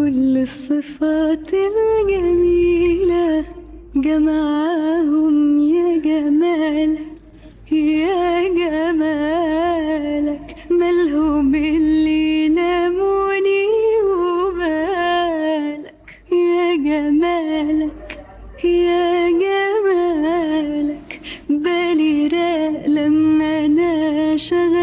كل الصفات الجميلة جمعهم يا جمالك، يا جمالك مالهم اللي لاموني وبالك، يا جمالك يا جمالك بالي راق لما انا شغال